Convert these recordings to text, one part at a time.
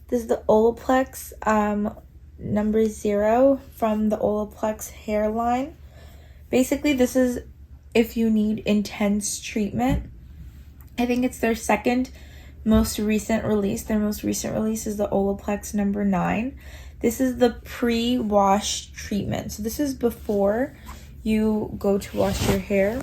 This is the Olaplex number 0 from the Olaplex hair line. Basically, this is if you need intense treatment. I think it's their second most recent release. Their most recent release is the Olaplex number 9. This is the pre-wash treatment. So this is before you go to wash your hair.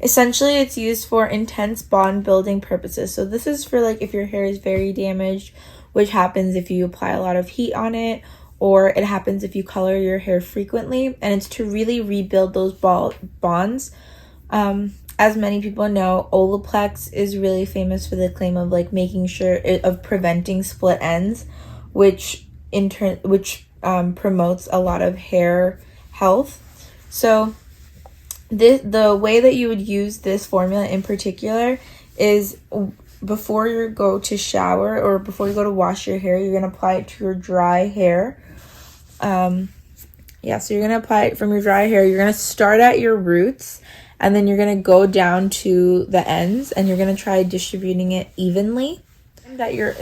Essentially, it's used for intense bond building purposes. So this is for like if your hair is very damaged, which happens if you apply a lot of heat on it, or it happens if you color your hair frequently, and it's to really rebuild those bonds. As many people know, Olaplex is really famous for the claim of like making sure of preventing split ends, which in turn promotes a lot of hair health. So the way that you would use this formula in particular is before you go to shower or before you go to wash your hair, you're gonna apply it to your dry hair. So you're gonna apply it from your dry hair. You're gonna start at your roots, and then you're going to go down to the ends, and you're going to try distributing it evenly.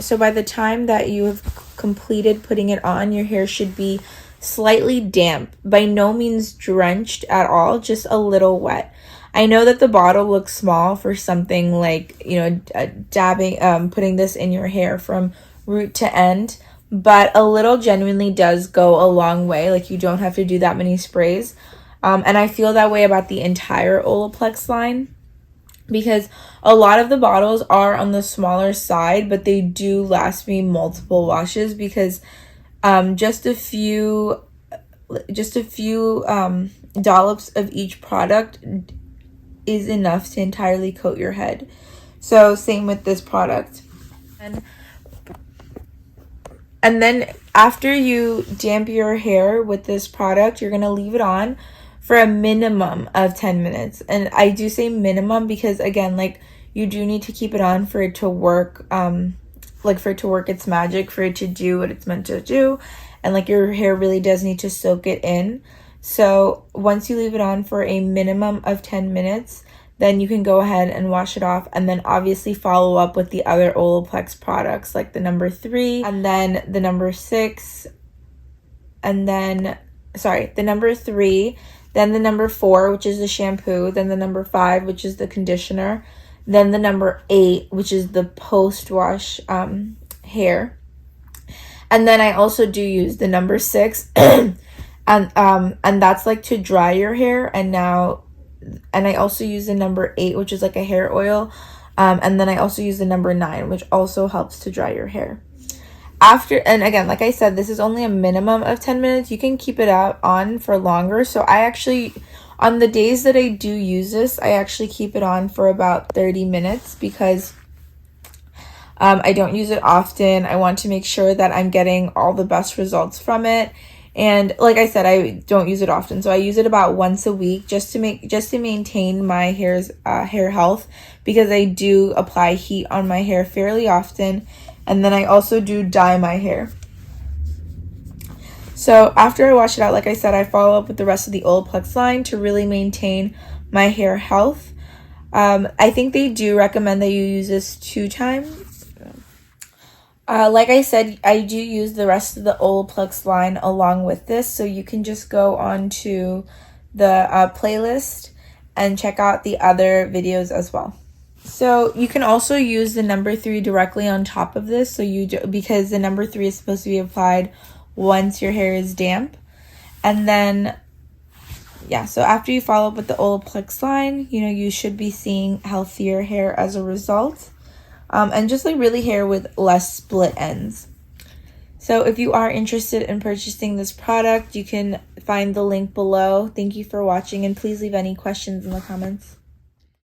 So by the time that you have completed putting it on, your hair should be slightly damp. By no means drenched at all, just a little wet. I know that the bottle looks small for something like, putting this in your hair from root to end, but a little genuinely does go a long way. Like, you don't have to do that many sprays. And I feel that way about the entire Olaplex line, because a lot of the bottles are on the smaller side, but they do last me multiple washes, because just a few dollops of each product is enough to entirely coat your head. So same with this product. And then after you damp your hair with this product, you're going to leave it on for a minimum of 10 minutes. And I do say minimum because, again, like, you do need to keep it on for it to work, for it to work its magic, for it to do what it's meant to do. And, like, your hair really does need to soak it in. So once you leave it on for a minimum of 10 minutes, then you can go ahead and wash it off, and then obviously follow up with the other Olaplex products, like the number 3, and then the number 6, and then, the number 3, then the number 4, which is the shampoo, then the number 5, which is the conditioner, then the number 8, which is the post-wash hair. And then I also do use the number 6, and that's like to dry your hair. And I also use the number 8, which is like a hair oil, and then I also use the number 9, which also helps to dry your hair. And again, like I said, this is only a minimum of 10 minutes. You can keep it on for longer. So I actually, on the days that I do use this, I actually keep it on for about 30 minutes because I don't use it often. I want to make sure that I'm getting all the best results from it. And like I said, I don't use it often. So I use it about once a week just to maintain my hair health, because I do apply heat on my hair fairly often. And then I also do dye my hair. So after I wash it out, like I said, I follow up with the rest of the Olaplex line to really maintain my hair health. I think they do recommend that you use this 2 times. Like I said, I do use the rest of the Olaplex line along with this. So you can just go on to the playlist and check out the other videos as well. So you can also use the number 3 directly on top of this, because the number 3 is supposed to be applied once your hair is damp. And then, so after you follow up with the Olaplex line, you should be seeing healthier hair as a result, and just like really hair with less split ends. So if you are interested in purchasing this product, you can find the link below. Thank you for watching, and please leave any questions in the comments.